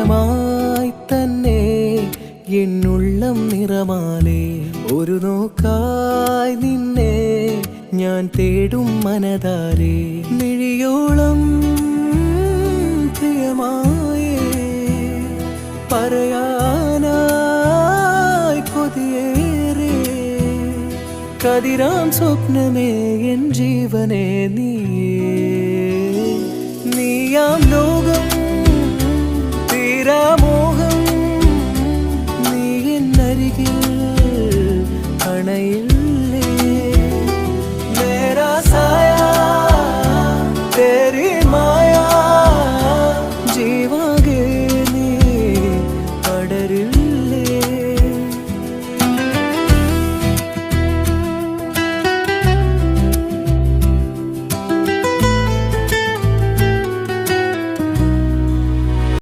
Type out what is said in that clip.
പ്രിയമായി തന്നെ എന്നുള്ളം നിറമാലേ ഒരു നോക്കായി നിന്നെ ഞാൻ തേടും മനതാരേ മിഴിയോളം പ്രിയമായേ പറയാനായി കൊതിയേറെ കതിരാം സ്വപ്നമേ എൻ ജീവനേ നീയാം ലോകം